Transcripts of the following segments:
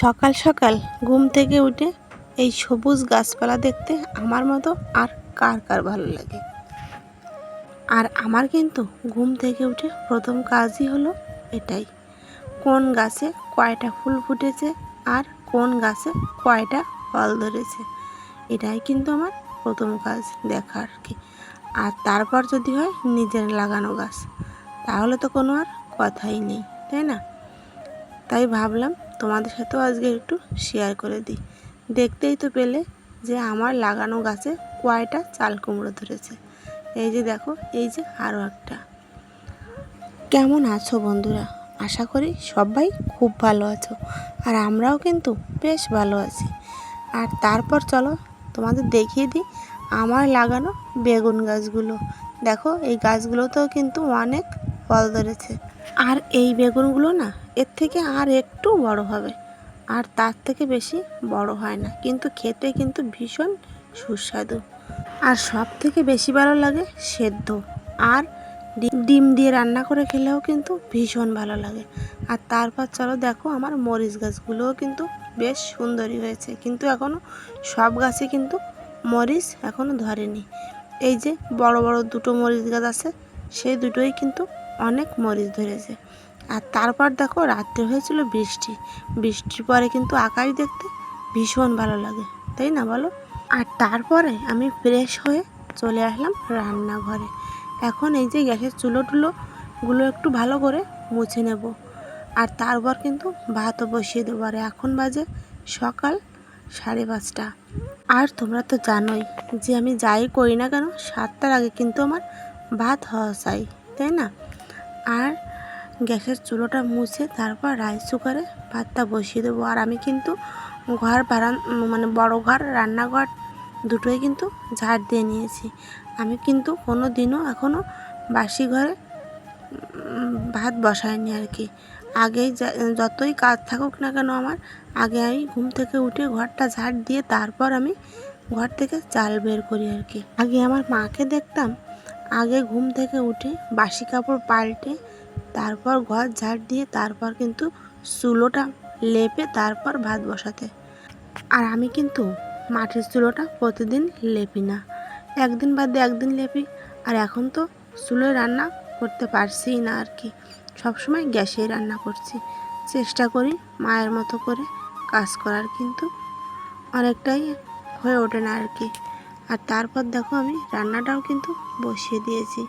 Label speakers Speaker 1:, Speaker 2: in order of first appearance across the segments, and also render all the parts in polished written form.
Speaker 1: সকাল সকাল ঘুম থেকে উঠে এই সবুজ গাছপালা দেখতে আমার মতো আর কার কার ভালো লাগে। আর আমার কিন্তু ঘুম থেকে উঠে প্রথম কাজই হলো এটাই, কোন গাছে কয়টা ফুল ফুটেছে আর কোন গাছে কয়টা ফল ধরেছে, এটাই কিন্তু আমার প্রথম কাজ দেখা আর কি। আর তারপর যদি হয় নিজের লাগানো গাছ, তাহলে তো কোনো আর কথাই নেই, তাই না? তাই ভাবলাম তোমাদের সাথেও আজকে একটু শেয়ার করে দিই। দেখতেই তো পেলে যে আমার লাগানো গাছে কয়টা চাল কুমড়ো ধরেছে। এই যে দেখো, এই যে আরও একটা। কেমন আছো বন্ধুরা? আশা করি সবাই খুব ভালো আছো, আর আমরাও কিন্তু বেশ ভালো আছি। আর তারপর চলো তোমাদের দেখিয়ে দিই আমার লাগানো বেগুন গাছগুলো। দেখো, এই গাছগুলোতেও কিন্তু অনেক ফল ধরেছে। আর এই বেগুনগুলো না এর থেকে আর একটু বড় হবে, আর তার থেকে বেশি বড় হয় না, কিন্তু খেতে কিন্তু ভীষণ সুস্বাদু। আর সব থেকে বেশি ভালো লাগে সেদ্ধ, আর ডিম দিয়ে রান্না করে খেলেও কিন্তু ভীষণ ভালো লাগে। আর তারপর চলো দেখো, আমার মরিচ গাছগুলোও কিন্তু বেশ সুন্দরই হয়েছে, কিন্তু এখনও সব গাছে কিন্তু মরিচ এখনও ধরেনি। এই যে বড় বড় দুটো মরিচ গাছ আছে, সেই দুটোই কিন্তু অনেক মরিচ ধরেছে। আর তারপর দেখো, রাত্রে হয়েছিল বৃষ্টি, বৃষ্টির পরে কিন্তু আকাশ দেখতে ভীষণ ভালো লাগে, তাই না বলো? আর তারপরে আমি ফ্রেশ হয়ে চলে আসলাম রান্নাঘরে। এখন এই যে গ্যাসের চুলোগুলো একটু ভালো করে মুছে নেব, আর তারপর কিন্তু ভাতও বসিয়ে দেবো। আর এখন বাজে সকাল 5:30। আর তোমরা তো জানোই যে আমি যাই করি না কেন 7টার আগে কিন্তু আমার ভাত হওয়া চাই, তাই না? আর গ্যাসের চুলোটা মুছে তারপর রাইস কুকারে ভাতটা বসিয়ে দেবো। আর আমি কিন্তু বড় ঘর রান্নাঘর দুটোই কিন্তু ঝাড় দিয়ে নিয়েছি। আমি কিন্তু কোনো দিনও এখনও বাসি ঘরে ভাত বসাইনি আর কি। আগেই যতই কাজ থাকুক না কেন আমার, আগে আমি ঘুম থেকে উঠে ঘরটা ঝাড় দিয়ে তারপর আমি ঘর থেকে চাল বের করি আর কি। আগে আমার মাকে দেখতাম আগে ঘুম থেকে উঠে বাসি কাপড় পাল্টে তারপর ঘর ঝাড় দিয়ে তারপর কিন্তু চুলোটা লেপে তারপর ভাত বসাতে। আর আমি কিন্তু মাটির চুলোটা প্রতিদিন লেপি না, একদিন বাদে একদিন লেপি। আর এখন তো চুলোয় রান্না করতে পারছি না আর কি, সবসময় গ্যাসেই রান্না করছি। চেষ্টা করি মায়ের মতো করে কাজ করার, কিন্তু অনেকটাই হয়ে ওঠে না আর কি। আর তারপর দেখো, আমি রান্নাটাও কিন্তু বসিয়ে দিয়েছি।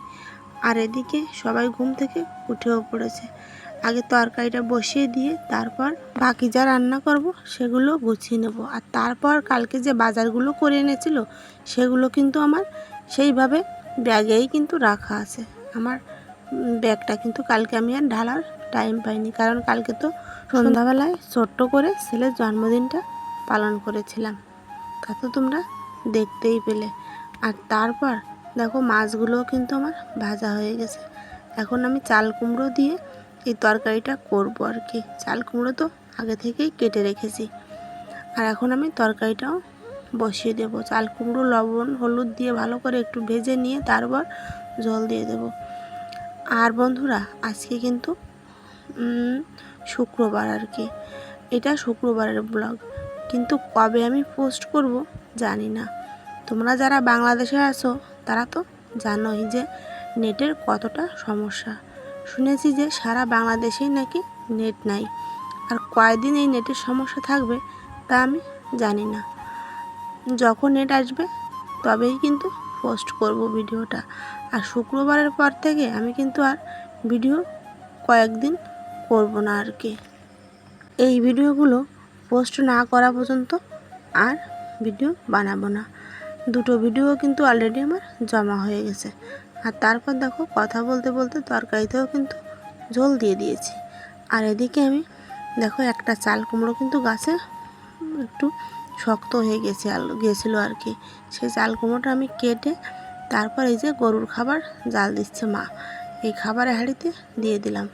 Speaker 1: আর এদিকে সবাই ঘুম থেকে উঠেও পড়েছে। আগে তরকারিটা বসিয়ে দিয়ে তারপর বাকি যা রান্না করব সেগুলো গুছিয়ে নেব। আর তারপর কালকে যে বাজারগুলো করে এনেছিল সেগুলো কিন্তু আমার সেইভাবে ব্যাগেই কিন্তু রাখা আছে। আমার ব্যাগটা কিন্তু কালকে আমি আর ঢালার টাইম পাইনি, কারণ কালকে তো সন্ধ্যাবেলায় ছোট্ট করে ছেলের জন্মদিনটা পালন করেছিলাম, তা তো তোমরা দেখতেই পেলে। আর তারপর দেখো, মাছগুলোও কিন্তু আমার ভাজা হয়ে গেছে। এখন আমি চাল কুমড়ো দিয়ে এই তরকারিটা করবো আর কি। চাল কুমড়ো তো আগে থেকেই কেটে রেখেছি। আর এখন আমি তরকারিটাও বসিয়ে দেব। চাল কুমড়ো লবণ হলুদ দিয়ে ভালো করে একটু ভেজে নিয়ে তারপর জল দিয়ে দেব। আর বন্ধুরা, আজকে কিন্তু শুক্রবার আর কি, এটা শুক্রবারের ব্লগ, কিন্তু কবে আমি পোস্ট করব জানি না। তোমরা যারা বাংলাদেশে আছো তারা তো জানোই যে নেটের কতটা সমস্যা। শুনেছি যে সারা বাংলাদেশেই নাকি নেট নাই, আর কয়দিন এই নেটের সমস্যা থাকবে তা আমি জানি না। যখন নেট আসবে তবেই কিন্তু পোস্ট করব ভিডিওটা। আর শুক্রবারের পর থেকে আমি কিন্তু আর ভিডিও কয়েকদিন করব না আর কি। এই ভিডিওগুলো পোস্ট না করা পর্যন্ত আর ভিডিও বানাবো না। দুটো ভিডিও কিন্তু অলরেডি আমার জমা হয়ে গেছে। আর তারপর দেখো, কথা বলতে বলতে তরকারিতেও কিন্তু ঝোল দিয়ে দিয়েছি। আর এদিকে আমি দেখো, একটা চাল কুমড়ো কিন্তু গাছে একটু শক্ত হয়ে গিয়েছিল আর কি। সেই চাল কুমড়োটা আমি কেটে তারপর এই যে গরুর খাবার জাল দিচ্ছে মা, এই খাবারের হাঁড়িতে দিয়ে দিলাম।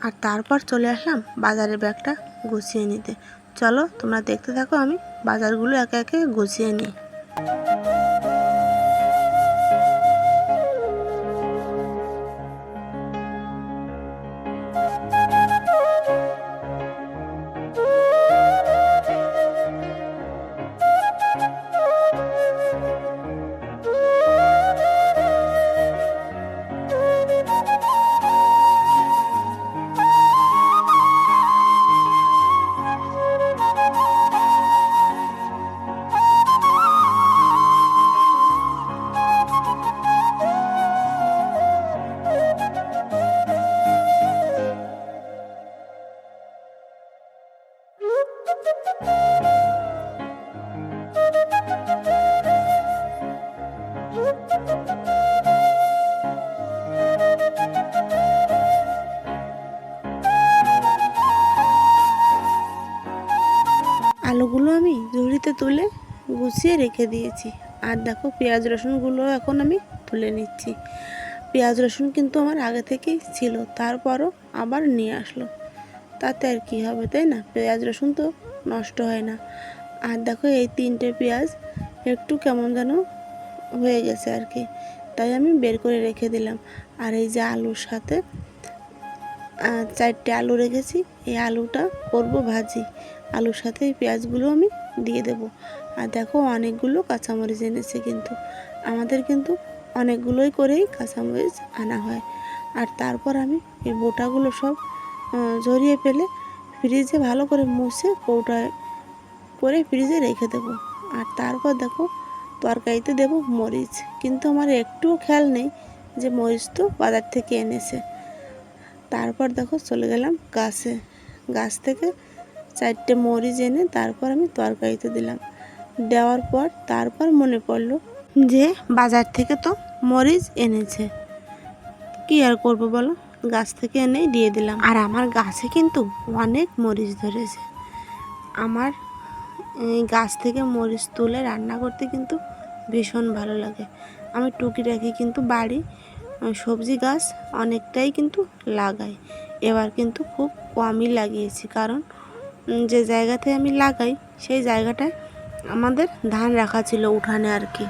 Speaker 1: আর তারপর চলে আসলাম বাজারের ব্যাগটা গুছিয়ে নিতে। চলো তোমরা দেখতে থাকো, আমি বাজারগুলো একে একে গুছিয়ে নিই। আলুগুলো আমি ঝুড়িতে তুলে গুছিয়ে রেখে দিয়েছি। আর দেখো পেঁয়াজ রসুনগুলো এখন আমি তুলে নিচ্ছি। পেঁয়াজ রসুন কিন্তু আমার আগে থেকেই ছিল, তারপরও আবার নিয়ে আসলো, তাতে আর কি হবে, তাই না? পেঁয়াজ রসুন তো নষ্ট হয় না। আর দেখো এই 3টে পেঁয়াজ একটু কেমন যেন হয়ে গেছে আর কি, তাই আমি বের করে রেখে দিলাম। আর এই যে আলুর সাথে 4টে আলু রেখেছি, এই আলুটা করব ভাজি। আলুর সাথে এই পেঁয়াজগুলো আমি দিয়ে দেব। আর দেখো অনেকগুলো কাঁচামরিচ এনেছে, কিন্তু আমাদের কিন্তু অনেকগুলোই করেই কাঁচামরিচ আনা হয়। আর তারপর আমি এই বোটাগুলো সব ঝরিয়ে ফেলে ফ্রিজে ভালো করে মুছে কৌটায় করে ফ্রিজে রেখে দেব। আর তারপর দেখো তরকারিতে দেব মরিচ, কিন্তু আমার একটুও খেয়াল নেই যে মরিচ তো বাজার থেকে এনেছে। তারপর দেখো চলে গেলাম গাছ থেকে 4টে মরিচ এনে তারপর আমি তরকারিতে দিলাম। দেওয়ার পর তারপর মনে পড়লো যে বাজার থেকে তো মরিচ এনেছে, কি আর করব বলো, গাছ থেকে এনেই দিয়ে দিলাম। আর আমার গাছে কিন্তু অনেক মরিচ ধরেছে। আমার এই গাছ থেকে মরিচ তুলে রান্না করতে কিন্তু ভীষণ ভালো লাগে। আমি টুকিটাকি কিন্তু বাড়ি সবজি গাছ অনেকটাই কিন্তু লাগাই। এবার কিন্তু খুব কমই লাগিয়েছি, কারণ যে জায়গাতে আমি লাগাই সেই জায়গাটায় আমাদের ধান রাখা ছিল উঠানে আর কি।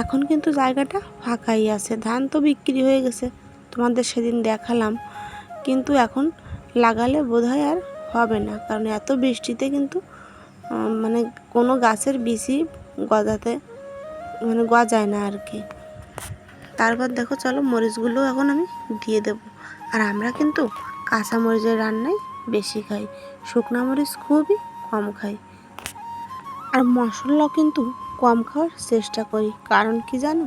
Speaker 1: এখন কিন্তু জায়গাটা ফাঁকাই আছে, ধান তো বিক্রি হয়ে গেছে, তোমাদের সেদিন দেখালাম। কিন্তু এখন লাগালে বোধহয় আর হবে না, কারণ এত বৃষ্টিতে কিন্তু মানে কোনো গাছের বীজই গজায় না আর কি। তারপর দেখো চলো মরিচগুলো এখন আমি দিয়ে দেব। আর আমরা কিন্তু কাঁচা মরিচের রান্নাই বেশি খাই, শুকনা মরিচ খুবই কম খাই। আর মশলা কিন্তু কম খাওয়ার চেষ্টা করি, কারণ কি জানো,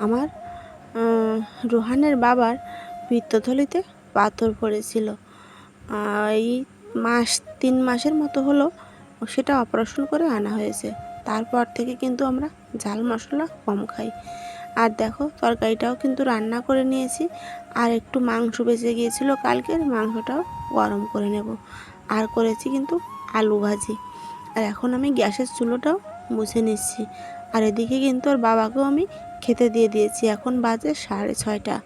Speaker 1: আমার রোহানের বাবার পিত্তথলিতে পাথর পড়েছিল। এই 3 মাসের মতো হলো সেটা অপারেশন করে আনা হয়েছে। তারপর থেকে কিন্তু আমরা ঝাল মশলা কম খাই। আর দেখো তরকারিটাও কিন্তু রান্না করে নিয়েছি, আর একটু মাংস বেঁচে গিয়েছিল কালকের, মাংসটাও গরম করে নেব। আর করেছি কিন্তু আলু ভাজি। আর এখন আমি গ্যাসের চুলোটাও মুছে নিচ্ছি। আর এদিকে কিন্তু ওর বাবাকেও আমি খেতে দিয়ে দিয়েছি। এখন বাজে 6:30,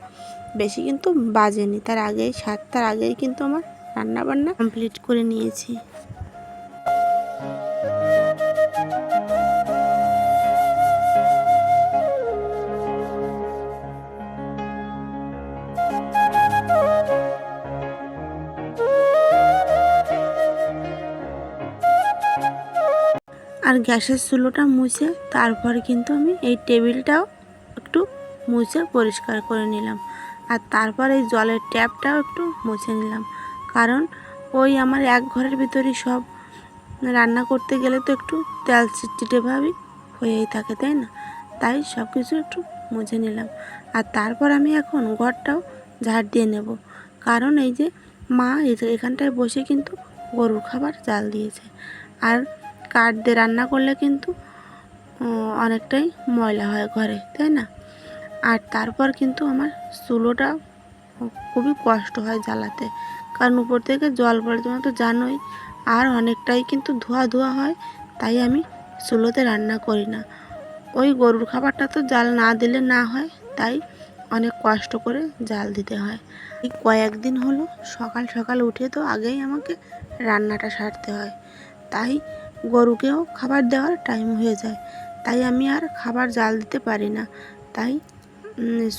Speaker 1: বেশি কিন্তু বাজেনি, তার আগেই 7টার আগেই কিন্তু আমার রান্নাবান্না কমপ্লিট করে নিয়েছি। আর গ্যাসের চুলোটা মুছে তারপরে কিন্তু আমি এই টেবিলটাও একটু মুছে পরিষ্কার করে নিলাম। আর তারপর এই জলের ট্যাপটাও একটু মুছে নিলাম, কারণ ওই আমার এক ঘরের ভিতরেই সব রান্না করতে গেলে তো একটু তেল চিটচিটেভাবেই হয়েই থাকে, তাই না? তাই সব কিছু একটু মুছে নিলাম। আর তারপর আমি এখন ঘরটাও ঝাড় দিয়ে নেব, কারণ এই যে মা এখানটায় বসে কিন্তু গরুর খাবার জাল দিয়েছে। আর কাঠ দিয়ে রান্না করলে কিন্তু অনেকটাই ময়লা হয় ঘরে, তাই না? আর তারপর কিন্তু আমার চুলোটা খুবই কষ্ট হয় জ্বালাতে, কারণ উপর থেকে জল পড়ে, তোমরা তো জানোই। আর অনেকটাই কিন্তু ধোয়া ধোয়া হয়, তাই আমি চুলোতে রান্না করি না। ওই গরুর খাবারটা তো জাল না দিলে না হয়, তাই অনেক কষ্ট করে জাল দিতে হয়। এই কয়েকদিন হলো সকাল সকাল উঠে তো আগেই আমাকে রান্নাটা সারতে হয়, তাই গরুকেও খাবার দেওয়ার টাইম হয়ে যায়, তাই আমি আর খাবার জাল দিতে পারি না। তাই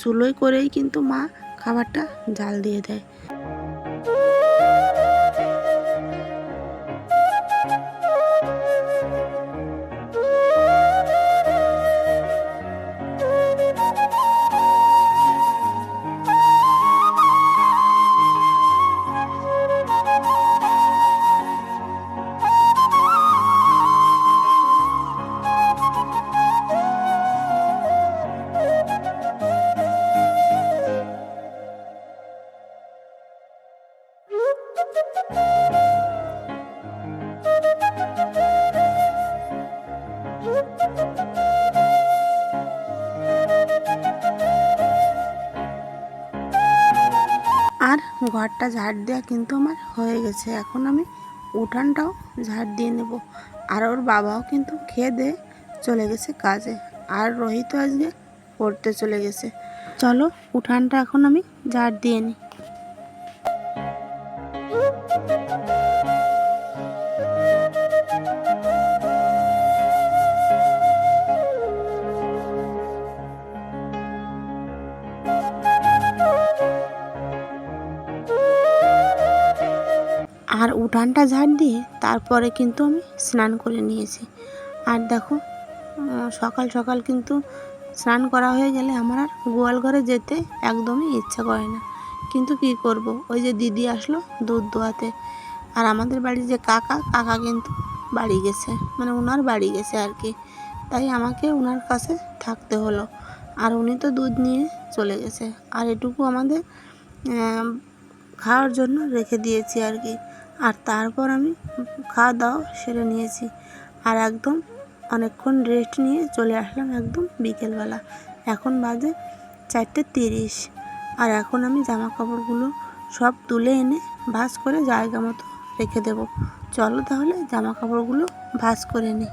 Speaker 1: চুলোয় করেই কিন্তু মা খাবারটা জাল দিয়ে দেয়। ঘরটা ঝাড় দেওয়া কিন্তু আমার হয়ে গেছে। এখন আমি উঠানটাও ঝাড় দিয়ে নেব। আর ওর বাবাও কিন্তু খেয়ে দিয়ে চলে গেছে কাজে, আর রোহিত আজকে পড়তে চলে গেছে। চলো উঠানটা এখন আমি ঝাড় দিয়ে নিই। আর উঠানটা ঝাড় দিয়ে তারপরে কিন্তু আমি স্নান করে নিয়েছি। আর দেখো সকাল সকাল কিন্তু স্নান করা হয়ে গেলে আমার আর গোয়াল ঘরে যেতে একদমই ইচ্ছা করে না। কিন্তু কি করব, ওই যে দিদি আসলো দুধ দোয়াতে, আর আমাদের বাড়ির যে কাকা কিন্তু বাড়ি গেছে, মানে ওনার বাড়ি গেছে আর কি। তাই আমাকে ওনার কাছে থাকতে হলো। আর উনি তো দুধ নিয়ে চলে গেছে, আর এটুকু আমাদের খাওয়ার জন্য রেখে দিয়েছি আর কি। আর তারপর আমি খাওয়া দাওয়া সেরে নিয়েছি, আর একদম অনেকক্ষণ রেস্ট নিয়ে চলে আসলাম একদম বিকেলবেলা। এখন বাজে 4:30। আর এখন আমি জামা কাপড়গুলো সব তুলে এনে ভাঁজ করে জায়গা মতো রেখে দেব। চলো তাহলে জামা কাপড়গুলো ভাঁজ করে নিই।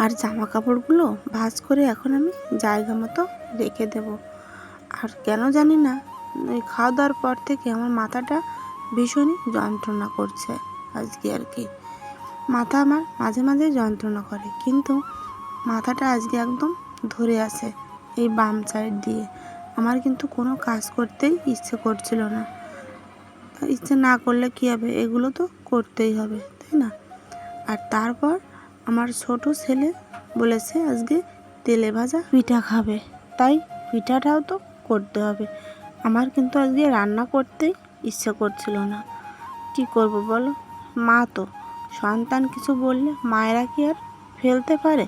Speaker 1: আর জামা কাপড়গুলো ভাঁজ করে এখন আমি জায়গা মতো রেখে দেব। আর কেন জানি না, ওই খাওয়া দাওয়ার পর থেকে আমার মাথাটা ভীষণই যন্ত্রণা করছে আজকে আর কি। মাথা আমার মাঝে মাঝে যন্ত্রণা করে, কিন্তু মাথাটা আজকে একদম ধরে আছে এই বাম সাইড দিয়ে। আমার কিন্তু কোনো কাজ করতেই ইচ্ছে করছিল না। ইচ্ছে না করলে কী হবে, এগুলো তো করতেই হবে, তাই না? আর তারপর আমার ছোট ছেলে বলেছে আজকে তেলে ভাজা পিঠা খাবে, তাই পিঠাটাও তো করতে হবে। আমার কিন্তু আজকে রান্না করতেই ইচ্ছে করছিল না। কি করব বলো, মা তো, সন্তান কিছু বললে মায়েরা কি আর ফেলতে পারে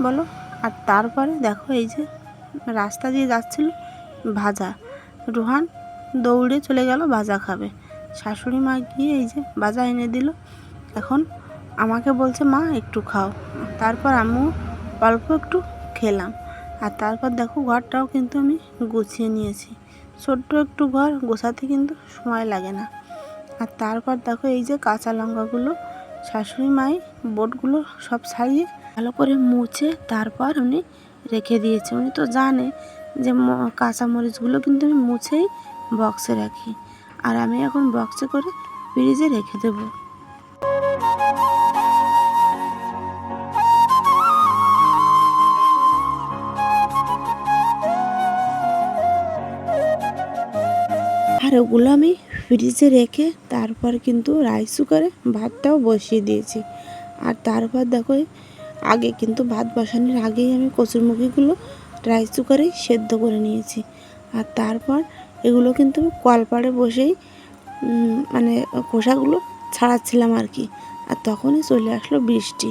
Speaker 1: বলো? আর তারপরে দেখো এই যে রাস্তা দিয়ে যাচ্ছিল ভাজা, রোহান দৌড়ে চলে গেল ভাজা খাবে। শাশুড়ি মা গিয়ে এই যে ভাজা এনে দিল। এখন আমাকে বলছে মা একটু খাও। তারপর আমিও অল্প একটু খেলাম। আর তারপর দেখো ঘরটাও কিন্তু আমি গুছিয়ে নিয়েছি। ছোট্ট একটু ঘর গোছাতে কিন্তু সময় লাগে না। আর তারপর দেখো এই যে কাঁচা লঙ্কাগুলো শাশুড়ি মাই বোটগুলো সব ছাড়িয়ে ভালো করে মুছে তারপর উনি রেখে দিয়েছে। উনি তো জানে যে কাঁচা মরিচগুলো কিন্তু আমি মুছেই বক্সে রাখি, আর আমি এখন বক্সে করে ফ্রিজে রেখে দেবো। আর ওগুলো আমি ফ্রিজে রেখে তারপর কিন্তু রাইস কুকারে ভাতটাও বসিয়ে দিয়েছি। আর তারপর দেখো আগে কিন্তু ভাত বসানোর আগেই আমি কচুরমুখিগুলো রাইস কুকারেই সেদ্ধ করে নিয়েছি। আর তারপর এগুলো কিন্তু আমি কলপাড়ে বসেই মানে খোসাগুলো ছাড়াচ্ছিলাম আর কি। আর তখনই চলে আসলো বৃষ্টি।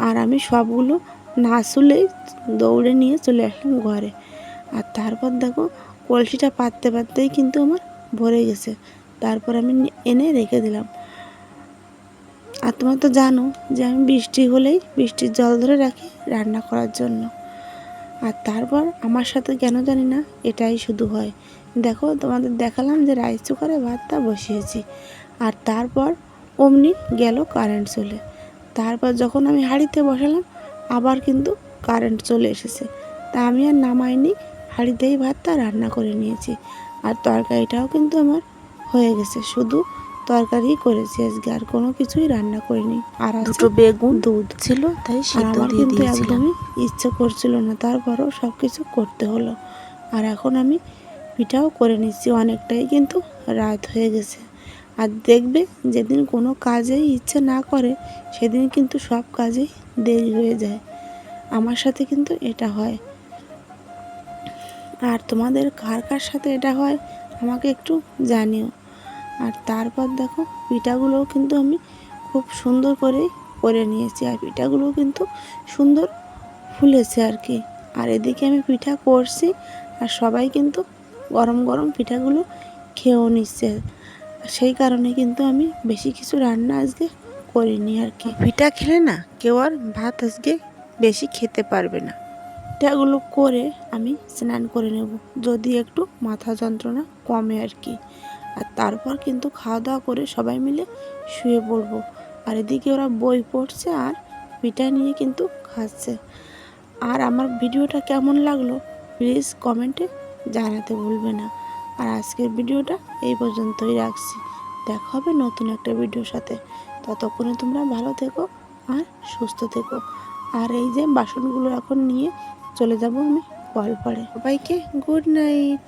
Speaker 1: আর আমি সবগুলো না শুলেই দৌড়ে নিয়ে চলে আসলাম ঘরে। আর তারপর দেখো কলসিটা পাততে পাততেই কিন্তু আমার ভরে গেছে। তারপর আমি এনে রেখে দিলাম। আর তোমরা তো জানো যে আমি বৃষ্টি হলেই বৃষ্টির জল ধরে রাখি রান্না করার জন্য। আর তারপর আমার সাথে কেন জানি না এটাই শুধু হয়। দেখো তোমাদের দেখালাম যে রাইস কুকারে ভাতটা বসিয়েছি, আর তারপর অমনি গেল কারেন্ট চলে। তারপর যখন আমি হাঁড়িতে বসালাম আবার কিন্তু কারেন্ট চলে এসেছে। তা আমি আর নামাইনি, হাঁড়িতেই ভাতটা রান্না করে নিয়েছি। আর তরকারিটাও কিন্তু আমার হয়ে গেছে, শুধু তরকারি করেছি আজকে, আর কোনো কিছুই রান্না করিনি। আর দুটো বেগুন দুধ ছিল তাই সেদ্ধ দিয়ে দিয়েছিলাম। কিন্তু একদমই ইচ্ছে করছিল না, তারপরও সব কিছু করতে হলো। আর এখন আমি পিঠাও করে নিচ্ছি, অনেকটাই কিন্তু রাত হয়ে গেছে। আর দেখবে যেদিন কোনো কাজেই ইচ্ছে না করে সেদিন কিন্তু সব কাজেই দেরি হয়ে যায়। আমার সাথে কিন্তু এটা হয়। আর তোমাদের কার কার সাথে এটা হয় আমাকে একটু জানিও। আর তারপর দেখো পিঠাগুলোও কিন্তু আমি খুব সুন্দর করেই করে নিয়েছি, আর পিঠাগুলোও কিন্তু সুন্দর ফুলেছে আর কি। আর এদিকে আমি পিঠা করছি আর সবাই কিন্তু গরম গরম পিঠাগুলো খেয়েও নিচ্ছে। সেই কারণে কিন্তু আমি বেশি কিছু রান্না আজকে করিনি আর কি। পিঠা খেলে না কেউ আর ভাত আজকে বেশি খেতে পারবে না। পিঠাগুলো করে আমি স্নান করে নেব, যদি একটু মাথা যন্ত্রণা কমে আর কি। আর তারপর কিন্তু খাওয়া দাওয়া করে সবাই মিলে শুয়ে পড়বো। আর এদিকে ওরা বই পড়ছে আর পিঠা নিয়ে কিন্তু খাচ্ছে। আর আমার ভিডিওটা কেমন লাগলো প্লিজ কমেন্টে জানাতে ভুলবে না। আর আজকের ভিডিওটা এই পর্যন্তই রাখছি। দেখা হবে নতুন একটা ভিডিওর সাথে। ততক্ষণে তোমরা ভালো থেকো আর সুস্থ থেকো। আর এই যে বাসনগুলো এখন নিয়ে চলে যাব আমি কল পরে। সবাইকে গুড নাইট।